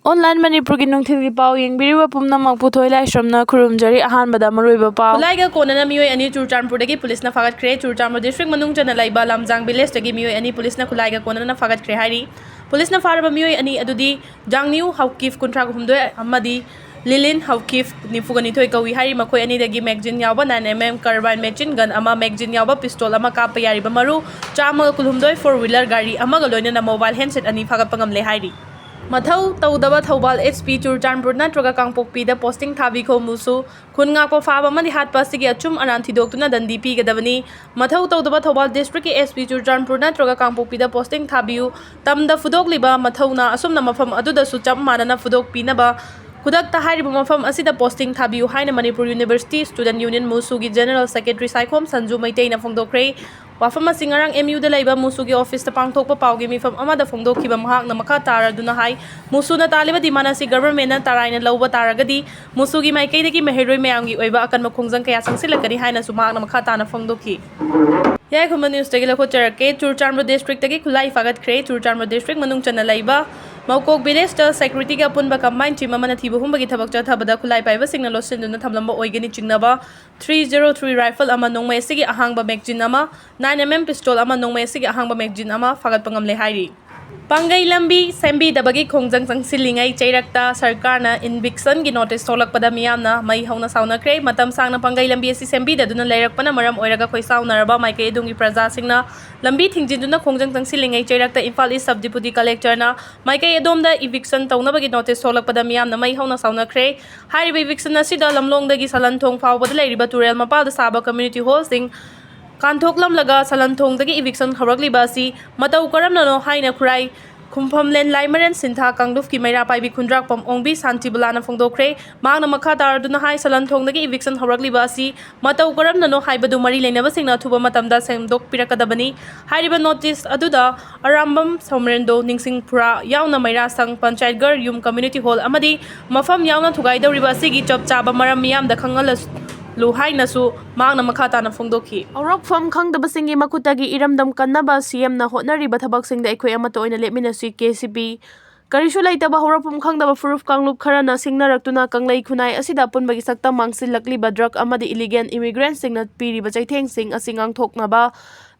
Online Manipuri nungthili pau yengbiriba pumnamak puthoi laisramna khurumjari ahanbada maruiba pau Khutlai ga konana miyoi ani Churachanpurdagi police na fagat khre Churachanpur district manung jana laiba lamjang village dagi miyoi ani police na Khutlai ga konana fagat khre hairi police na faraba miyoi ani adudi jangniu haukif kuntra humdoi amadi Lilin haukif nifugani thoi kawi hairi makoi ani dagi magazine yawba 9mm carbine machine gun ama magazine yawba pistol ama kapa yariba maru chama kulhumdoi 4-wheeler gari ama ga loina na mobile handset ani fagat pangamle hairi Mathau Taudaba Thobal HP Churachanpur Natraga Kangpokpi da posting Thabiko Musu Kunga ko Faba Mani Hat Pasigi Achum Ananti Doktuna Dandipi Gadavani Mathau Taudaba Thobal District SP Churachanpur Natraga Kangpokpi da posting Thabiu Tamda Fudok Liba Mathauna Asumna Mafam Aduda Sucham Manana Fudok Pinaba Kudakta Hariba Mafam Asida posting Thabiu Haina Manipuri University Student Union Musugi General Secretary Saikom Sanju Maitena Fongdokre Wafama Singarang MU de Laiba Musugi Office the Pangtok Paugi Mi from Amada Fongdo Kiba Mahak Namaka Tara Dunahai Musuna Taliba di Manasi government and Taraina Loba Taragadi Musugi Maikaki Meheroi Meangi Eva Akan Makungzang Kayasang Silakari Haina Sumak Namakata Fongdoki Yai Kuman News Tegila Churachanpur Churachanpur District Tagi Khutlai Fagat Kre Churachanpur District Manung Chana Laiba Maukok Village the Security ga Punba Combined Chimamana Tibuhumba Tabakja Tabada Khutlai Paiba Signal Losin Duna Tamlamba Oigani Chingnaba 303 rifle ama nongmai sigi ahangba magazine ama 9mm pistol ama nongmai sigi ahangba magazine ama fagat pangamle hairi Pangai lambi sembi dabagi khongjang jangsilingai chairakta sarkarna inviction gi notice tolakpada miyamna mai hauna sauna kre matam sangna pangai lambi asi sembi daduna lairakpana maram oiraga khoi saunaraba maike edungi praja singna lambi thingjinduna khongjang jangsilingai chairakta Imphal East Sub Deputy Collector na maike edomda eviction taunabagi notice tolakpada miyamna mai hauna sauna kre hariba eviction asida lamlongdagi salanthong fawbada lairiba turel mapalda saba community hall sing Kanthoklam laga salanthongdagi eviction harakliba asi matau karamnano haina khurai Kumpham len laimaran sintha kangluf ki maira paibi khundrak pam ongbi santi bulana fongdokre mangna makha taraduna hai salanthongdagi eviction harakliba asi matau karamnano haibadu mari leinaba singna thuba matamda semdok pirakadabani hairiba notice aduda arambam somrendo ningsing pura yauna maira sang panchayat gar yum community hall amadi mafam yauna thugaidawriba asigi chop chaba maram miyam da khangalas Luhai Nasu Magna Makata na Fongdoki. Aurok from Kang the Basingi Makutagi Iramdam Kanaba CM na Hotnari Batabak sing the Equamato in a Leminasi KCB. Karisula Itaba Horapum Kang the Furuf Kang Lup Karana Singna Raktuna Kang Lai Kunai Asida Pun Bagisakta Mangsil Lakli Badrak Amadi illegal immigrant sing not Piri Bajai sing a singang Tok Naba.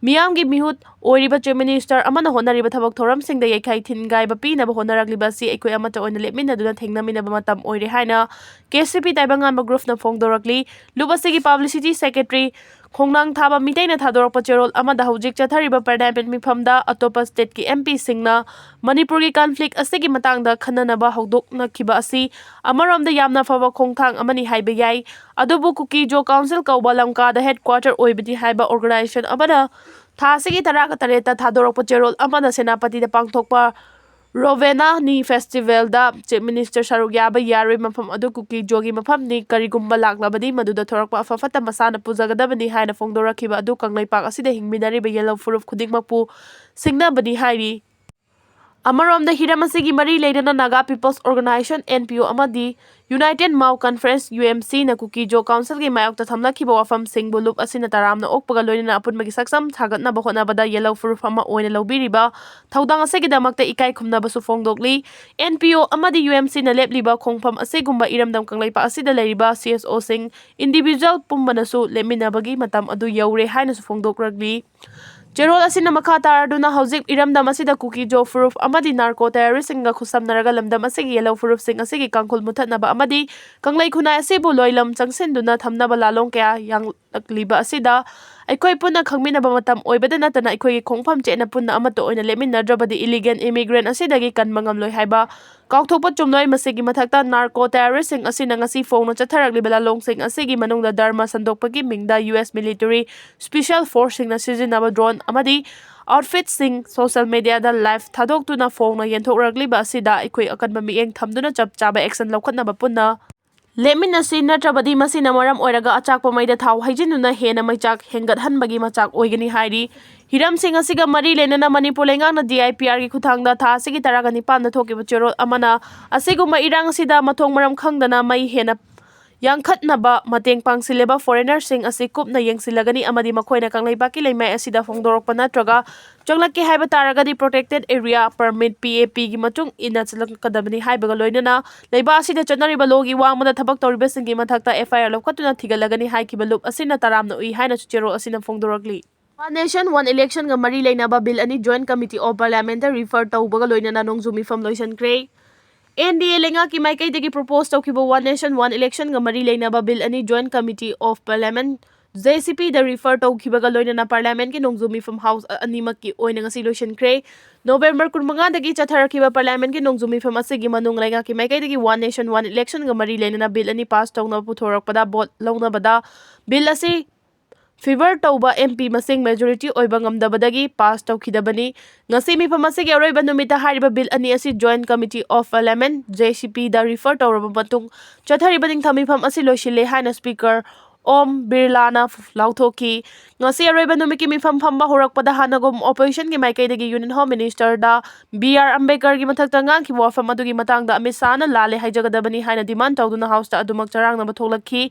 Miyamgi mihut oiriba Minister amana honariba thabak thoram sing da yekai thin gai ba pi na ba honaragli ba si ekoi amata oina lepmin na duna thengna mina ba matam oiri haina KCP taibangan ba group na fongdorakli lubasigi publicity secretary khongnang thaba mitai na thadorak pacherol amada hojik chathariba parliament mifamda atopa state ki MP singna Manipur gi conflict asigi matangda khanana ba hodok na khiba asi amarom da yamna fawa khongthang amani haiba yai adubu Kuki Jo Council kauba lamka da headquarter oibidi haiba organization amada Thasigi Taraka Tareta Thadorok Pacherol Amana Senapati the Pangtokpa Rovena ni festival da Chief Minister Sharugyaba Yari Mafam Adu Kuki Jogi Mafam ni Karigumba Laklabadi Maduda Torokpa Fafata Masana Puzagadabani Haina Fongdorakiba Adu Kanglai Pak Asida Hingminari by Yellow Furuf Kudingmapu Singna Badi Hairi Amarom the Hiramasigi Mari Ladana Naga People's Organization NPO Amadi United Mau Conference UMC na Kuki Jo Council gi mayok ta thamla ki bawa fam sing bulup asina taram na okpaga loina na apun magi saksam thagat na bahona bada yellow fur fama oina lobiri ba thaudang ase gi damak ta ikai khumna basu fongdokli NPO amadi UMC na lepli ba khongpham ase gumba iramdam kanglai pa asida leriba CSO sing individual pumbana su lemina bagi matam adu yaure haina su fongdokragli Jerol asina makata aduna hauzik iramdam asida Kuki Jo Furuf amadi narco terrorist singa khusam naraga lamdam asigi yellow furuf sing asigi kangkhul muthatna ba amadi kanglai khunai asibu loilam changsenduna thamna ba lalong kya yang liba asida aikoi puna khangmina ba matam oibada natana aikoi khongpham chena punna amato oina lemina drabadi illegal immigrant asidagi kanmangam loi haiba kaukthokpa chumloi masigi mathakta narco terrorist sing asina ngasi phone chatharak libala long sing asigi manungda dharma sandokpagi mingda US military special force sing na sijinaba drone amadi outfit sing social media da live thadok tuna phone na yenthokrakli ba asida aikoi akanba mieng thamduna chap chaba action laukhatna ba punna Lemina si natrabadi masina maram oiraga achakpa maida thau haijinuna hena maichak hengat hanbagi machak oigani hairi Hiram Singh asiga mari lenana Manipur lengang na DIPR gi khuthangda tha asigi taraga nipan na thokiba cherol amana asiguma irang sida mathong maram khangdana mai hena ꯌꯥꯡꯈꯠꯅꯕ ꯃꯇꯦꯡ ꯄꯥꯡꯁꯤꯜꯂꯤꯕ ꯐꯣꯔꯦꯅꯔꯁꯤꯡ ꯑꯁꯤ ꯀꯨꯞꯅ ꯌꯦꯡꯁꯤꯜꯂꯒꯅꯤ ꯑꯃꯗꯤ ꯃꯈꯣꯏꯅ ꯀꯪꯂꯩꯄꯥꯛꯀꯤ ꯂꯩꯃꯥꯏ ꯑꯁꯤꯗ ꯐꯣꯡꯗꯣꯔꯛꯄ ꯅꯠꯇ꯭ꯔꯒ ꯆꯪꯂꯛꯀꯦ ꯍꯥꯏꯕ ꯇꯥꯔꯒꯗꯤ ꯄ꯭ꯔꯣꯇꯦꯛꯇꯦꯗ ꯑꯦꯔꯤꯌꯥ ꯄꯔꯃꯤꯠ (PAPꯒꯤ ꯃꯇꯨꯡ ꯏꯟꯅ ꯆꯪꯂꯛꯀꯗꯕꯅꯤ ꯍꯥꯏꯕꯒ ꯂꯣꯏꯅꯅ ꯂꯩꯕꯥꯛ ꯑꯁꯤꯗ ꯆꯠꯅꯔꯤꯕ ꯂꯣꯒꯤ ꯋꯥꯡꯃꯗ ꯊꯕꯛ ꯇꯧꯔꯤꯕꯁꯤꯡꯒꯤ ꯃꯊꯛꯇ FIR ꯂꯧꯈꯠꯇꯨꯅ ꯊꯤꯒꯠꯂꯒꯅꯤ ꯍꯥꯏꯈꯤꯕ ꯂꯨꯞ ꯑꯁꯤꯅ ꯇꯔꯥꯝꯅ ꯎꯏ ꯍꯥꯏꯅꯁꯨ ꯆꯦꯔꯣꯜ ꯑꯁꯤꯅ ꯐꯣꯡꯗꯣꯔꯛꯂꯤ꯫ ꯋꯥꯟ ꯅꯦꯁꯟ ꯋꯥꯟ ꯏꯂꯦꯛꯁꯟꯒ ꯃꯔꯤ ꯂꯩꯅꯕ ꯕꯤꯜ ꯑꯅꯤ ꯖꯣꯏꯟꯠ ꯀꯃꯤꯇꯤ ꯑꯣꯐ ꯄꯥꯔꯂꯤꯌꯥꯃꯦꯟꯠꯇ ꯔꯤꯐꯔ ꯇꯧꯕꯒ ꯂꯣꯏꯅꯅ ꯅꯣꯡꯖꯨ ꯃꯤꯐꯝ ꯂꯣꯏꯁꯤꯟꯈ꯭ꯔꯦ꯫ NDA ꯂꯩꯉꯥꯛꯀꯤ ꯃꯥꯏꯀꯩꯗꯒꯤ ꯄ꯭ꯔꯣꯄꯣꯖ ꯇꯧꯈꯤꯕ ꯋꯥꯟ ꯅꯦꯁꯟ ꯋꯥꯟ ꯏꯂꯦꯛꯁꯟꯒ ꯃꯔꯤ ꯂꯩꯅꯕ ꯕꯤꯜ ꯑꯅꯤ ꯖꯣꯏꯟꯠ ꯀꯃꯤꯇꯤ ꯑꯣꯐ ꯄꯥꯔꯂꯤꯌꯥꯃꯦꯟꯠ (JCPꯗ ꯔꯤꯐꯔ ꯇꯧꯈꯤꯕꯒ ꯂꯣꯏꯅꯅ ꯄꯥꯔꯂꯤꯌꯥꯃꯦꯟꯠꯀꯤ ꯅꯣꯡꯖꯨ ꯃꯤꯐꯝ ꯍꯥꯎꯁ ꯑꯅꯤꯃꯛꯀꯤ ꯑꯣꯏꯅ ꯉꯁꯤ ꯂꯣꯏꯁꯤꯟꯈ꯭ꯔꯦ꯫ ꯅꯣꯕꯦꯝꯕꯔ 15ꯗꯒꯤ ꯆꯠꯊꯔꯛꯈꯤꯕ ꯄꯥꯔꯂꯤꯌꯥꯃꯦꯟꯠꯀꯤ ꯅꯣꯡꯖꯨ ꯃꯤꯐꯝ ꯑꯁꯤꯒꯤ ꯃꯅꯨꯡ ꯂꯩꯉꯥꯛꯀꯤ ꯃꯥꯏꯀꯩꯗꯒꯤ ꯋꯥꯟ ꯅꯦꯁꯟ ꯋꯥꯟ ꯏꯂꯦꯛꯁꯟꯒ ꯃꯔꯤ ꯂꯩꯅꯅ ꯕꯤꯜ ꯑꯅꯤ ꯄꯥꯁ ꯇꯧꯅꯕ ꯄꯨꯊꯣꯔꯛꯄꯗ ꯚꯣꯠ ꯂꯧꯅꯕꯗ ꯕꯤꯜ ꯑꯁꯤ ꯐꯤꯚꯔ ꯇꯧꯕ MP ꯃꯁꯤꯡ ꯃꯦꯖꯣꯔꯤꯇꯤ ꯑꯣꯏꯕ ꯉꯝꯗꯕꯗꯒꯤ ꯄꯥꯁ ꯇꯧꯈꯤꯗꯕꯅꯤ꯫ ꯉꯁꯤ ꯃꯤꯐꯝ ꯑꯁꯤꯒꯤ ꯑꯔꯣꯏꯕ ꯅꯨꯃꯤꯠꯇ ꯍꯥꯏꯔꯤꯕ ꯕꯤꯜ ꯑꯅꯤ ꯑꯁꯤ ꯖꯣꯏꯟꯠ ꯀꯃꯤꯇꯤ ꯑꯣꯐ ꯄꯥꯔꯂꯤꯌꯥꯃꯦꯟꯠ (JCPꯗ ꯔꯤꯐꯔ ꯇꯧꯔꯕ ꯃꯇꯨꯡ ꯆꯠꯊꯔꯤꯕ ꯅꯤꯡꯊꯝ ꯃꯤꯐꯝ ꯑꯁꯤ ꯂꯣꯏꯁꯤꯜꯂꯦ ꯍꯥꯏꯅ ꯁ꯭ꯄꯤꯀꯔ ꯑꯣꯝ ꯕꯤꯔꯂꯥꯅ ꯂꯥꯎꯊꯣꯛꯈꯤ꯫ ꯉꯁꯤ ꯑꯔꯣꯏꯕ ꯅꯨꯃꯤꯠꯀꯤ ꯃꯤꯐꯝ ꯐꯝꯕ ꯍꯧꯔꯛꯄꯗ ꯍꯥꯟꯅꯒꯨꯝ ꯑꯣꯄꯣꯖꯤꯁꯟꯒꯤ ꯃꯥꯏꯀꯩꯗꯒꯤ ꯌꯨꯅꯤꯌꯟ ꯍꯣꯝ ꯃꯤꯅꯤꯁꯇꯔ B.R. ꯑꯝꯕꯦꯗꯀꯔꯒꯤ ꯃꯊꯛꯇ ꯉꯥꯡꯈꯤꯕ ꯋꯥꯐꯝ ꯑꯗꯨꯒꯤ ꯃꯇꯥꯡꯗ ꯑꯃꯤꯠ ꯁꯥꯍꯅ ꯂꯥꯜꯂꯦ ꯍꯥꯏꯖꯒꯗꯕꯅꯤ ꯍꯥꯏꯅ ꯗꯤꯃꯥꯟꯗ ꯇꯧꯗꯨꯅ ꯍꯥꯎꯁꯇ ꯑꯗꯨꯃꯛ ꯆꯔꯥꯡꯅꯕ ꯊꯣꯛꯂꯛꯈꯤ꯫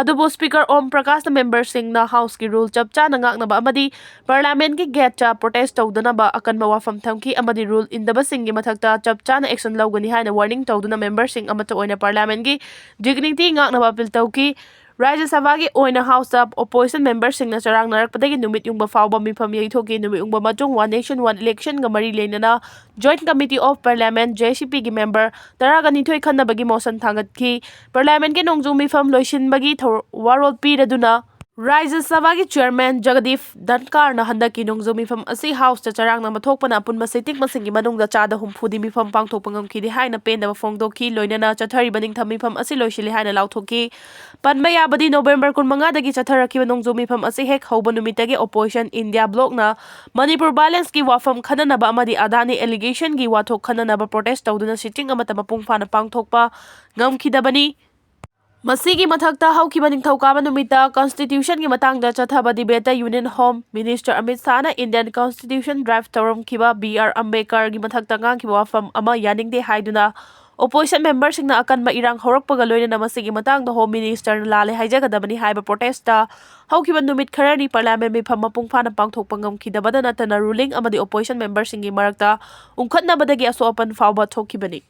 ꯑꯗꯨꯕꯨ ꯁ꯭ꯄꯤꯀꯔ ꯑꯣꯝ ꯄ꯭ꯔꯀꯥꯁꯅ ꯃꯦꯝꯕꯔꯁꯤꯡꯅ ꯍꯥꯎꯁꯀꯤ ꯔꯨꯜ ꯆꯞ ꯆꯥꯅ ꯉꯥꯛꯅꯕ ꯑꯃꯗꯤ ꯄꯥꯔꯂꯤꯌꯥꯃꯦꯟꯠꯀꯤ ꯒꯦꯠꯇ ꯄ꯭ꯔꯣꯇꯦꯁꯠ ꯇꯧꯗꯅꯕ ꯑꯀꯟꯕ ꯋꯥꯐꯝ ꯊꯝꯈꯤ ꯑꯃꯗꯤ ꯔꯨꯜ ꯏꯟꯗꯕꯁꯤꯡꯒꯤ ꯃꯊꯛꯇ ꯆꯞ ꯆꯥꯅ ꯑꯦꯛꯁꯟ ꯂꯧꯒꯅꯤ ꯍꯥꯏꯅ ꯋꯥꯔꯅꯤꯡ ꯇꯧꯗꯨꯅ ꯃꯦꯝꯕꯔꯁꯤꯡ ꯑꯃꯠꯇ ꯑꯣꯏꯅ ꯄꯥꯔꯂꯤꯌꯥꯃꯦꯟꯠꯀꯤ ꯗꯤꯒꯅꯤꯇꯤ ꯉꯥꯛꯅꯕ ꯑꯄꯤꯜ ꯇꯧꯈꯤ꯫ ꯔꯥꯖ꯭ꯌ ꯁꯚꯥꯒꯤ ꯑꯣꯏꯅ ꯍꯥꯎꯁꯇ ꯑꯣꯄꯣꯖꯤꯁꯟ ꯃꯦꯝꯕꯔꯁꯤꯡꯅ ꯆꯔꯥꯡꯅꯔꯛꯄꯗꯒꯤ ꯅꯨꯃꯤꯠ ꯌꯨꯡꯕ ꯐꯥꯎꯕ ꯃꯤꯐꯝ ꯌꯩꯊꯣꯛꯈꯤ꯫ ꯅꯨꯃꯤꯠ ꯌꯨꯡꯕ ꯃꯇꯨꯡ ꯋꯥꯟ ꯅꯦꯁꯟ ꯋꯥꯟ ꯏꯂꯦꯛꯁꯟꯒ ꯃꯔꯤ ꯂꯩꯅꯅ ꯖꯣꯏꯟꯠ ꯀꯃꯤꯇꯤ ꯑꯣꯐ ꯄꯥꯔꯂꯤꯌꯥꯃꯦꯟꯠ (JCPꯒꯤ ꯃꯦꯝꯕꯔ 32 ꯈꯟꯅꯕꯒꯤ ꯃꯣꯁꯟ ꯊꯥꯡꯒꯠꯈꯤ꯫ ꯄꯥꯔꯂꯤꯌꯥꯃꯦꯟꯠꯀꯤ ꯅꯣꯡꯖꯨ ꯃꯤꯐꯝ ꯂꯣꯏꯁꯤꯟꯕꯒꯤ ꯋꯥꯔꯣꯜ ꯄꯤꯔꯗꯨꯅ ꯔꯥꯖ꯭ꯌ ꯁꯚꯥꯒꯤ ꯆꯦꯌꯔꯃꯦꯟ ꯖꯒꯗꯤꯞ ꯙꯟꯀꯔꯅ ꯍꯟꯗꯛꯀꯤ ꯅꯣꯡꯖꯨ ꯃꯤꯐꯝ ꯑꯁꯤ ꯍꯥꯎꯁꯇ ꯆꯔꯥꯡꯅꯕ ꯊꯣꯛꯄꯅ ꯑꯄꯨꯟꯕ ꯁꯤꯇꯤꯡ ꯃꯁꯤꯡꯒꯤ ꯃꯅꯨꯡꯗ ꯆꯥꯗ 70ꯗꯤ ꯃꯤꯐꯝ ꯄꯥꯡꯊꯣꯛꯄ ꯉꯝꯈꯤꯗꯦ ꯍꯥꯏꯅ ꯄꯦꯟꯗꯕ ꯐꯣꯡꯗꯣꯛꯈꯤ ꯂꯣꯏꯅꯅ ꯆꯠꯊꯔꯤꯕ ꯅꯤꯡꯊꯝ ꯃꯤꯐꯝ ꯑꯁꯤ ꯂꯣꯏꯁꯤꯜꯂꯦ ꯍꯥꯏꯅ ꯂꯥꯎꯊꯣꯛꯈꯤ꯫ ꯄꯟꯕ ꯌꯥꯕꯗꯤ ꯅꯣꯕꯦꯝꯕꯔ 15ꯗꯒꯤ ꯆꯠꯊꯔꯛꯈꯤꯕ ꯅꯣꯡꯖꯨ ꯃꯤꯐꯝ ꯑꯁꯤ ꯍꯦꯛ ꯍꯧꯕ ꯅꯨꯃꯤꯠꯇꯒꯤ ꯑꯣꯄꯣꯖꯤꯁꯟ ꯏꯟꯗꯤꯌꯥ ꯕ꯭ꯂꯣꯛꯅ ꯃꯅꯤꯄꯨꯔ ꯚꯥꯏꯑꯣꯂꯦꯟꯁꯀꯤ ꯋꯥꯐꯝ ꯈꯟꯅꯅꯕ ꯑꯃꯗꯤ ꯑꯗꯥꯅꯤ ꯑꯦꯂꯤꯒꯦꯁꯟꯒꯤ ꯋꯥꯊꯣꯛ ꯈꯟꯅꯅꯕ ꯄ꯭ꯔꯣꯇꯦꯁꯠ ꯇꯧꯗꯨꯅ ꯁꯤꯇꯤꯡ ꯑꯃꯠꯇ ꯃꯄꯨꯡ ꯐꯥꯅ ꯄꯥꯡꯊꯣꯛꯄ ꯉꯝꯈꯤꯗꯕꯅꯤ꯫ ꯃꯁꯤꯒꯤ ꯃꯊꯛꯇ ꯍꯧꯈꯤꯕ ꯅꯤꯡꯊꯧꯀꯥꯕ ꯅꯨꯃꯤꯠꯇ ꯀꯟꯁꯇꯤꯇ꯭ꯌꯨꯁꯟꯒꯤ ꯃꯇꯥꯡꯗ ꯆꯠꯊꯕ ꯗꯤꯕꯦꯠꯇ ꯌꯨꯅꯤꯌꯟ ꯍꯣꯝ ꯃꯤꯅꯤꯁꯇꯔ ꯑꯃꯤꯠ ꯁꯥꯍꯅ ꯏꯟꯗꯤꯌꯟ ꯀꯟꯁꯇꯤꯇ꯭ꯌꯨꯁꯟ ꯗ꯭ꯔꯥꯐꯠ ꯇꯧꯔꯝꯈꯤꯕ B.R. ꯑꯝꯕꯦꯗꯀꯔꯒꯤ ꯃꯊꯛꯇ ꯉꯥꯡꯈꯤꯕ ꯋꯥꯐꯝ ꯑꯃ ꯌꯥꯅꯤꯡꯗꯦ ꯍꯥꯏꯗꯨꯅ ꯑꯣꯄꯣꯖꯤꯁꯟ ꯃꯦꯝꯕꯔꯁꯤꯡꯅ ꯑꯀꯟꯕ ꯏꯔꯥꯡ ꯍꯧꯔꯛꯄꯒ ꯂꯣꯏꯅꯅ ꯃꯁꯤꯒꯤ ꯃꯇꯥꯡꯗ ꯍꯣꯝ ꯃꯤꯅꯤꯁꯇꯔꯅ ꯂꯥꯜꯂꯦ ꯍꯥꯏꯖꯒꯗꯕꯅꯤ ꯍꯥꯏꯕ ꯄ꯭ꯔꯣꯇꯦꯁꯠꯇ ꯍꯧꯈꯤꯕ ꯅꯨꯃꯤꯠ ꯈꯔꯅꯤ ꯄꯥꯔꯂꯤꯌꯥꯃꯦꯟꯠ ꯃꯤꯐꯝ ꯃꯄꯨꯡ ꯐꯥꯅ ꯄꯥꯡꯊꯣꯛꯄ ꯉꯝꯈꯤꯗꯕꯇ ꯅꯠꯇꯅ ꯔꯨꯂꯤꯡ ꯑꯃꯗꯤ ꯑꯣꯄꯣꯖꯤꯁꯟ ꯃꯦꯝꯕꯔꯁꯤꯡꯒꯤ ꯃꯔꯛꯇ ꯎꯪꯈꯠꯅꯕꯗꯒꯤ ꯑꯁꯣꯛ-ꯑꯄꯟ ꯐꯥꯎꯕ ꯊꯣꯛꯈꯤꯕꯅꯤ꯫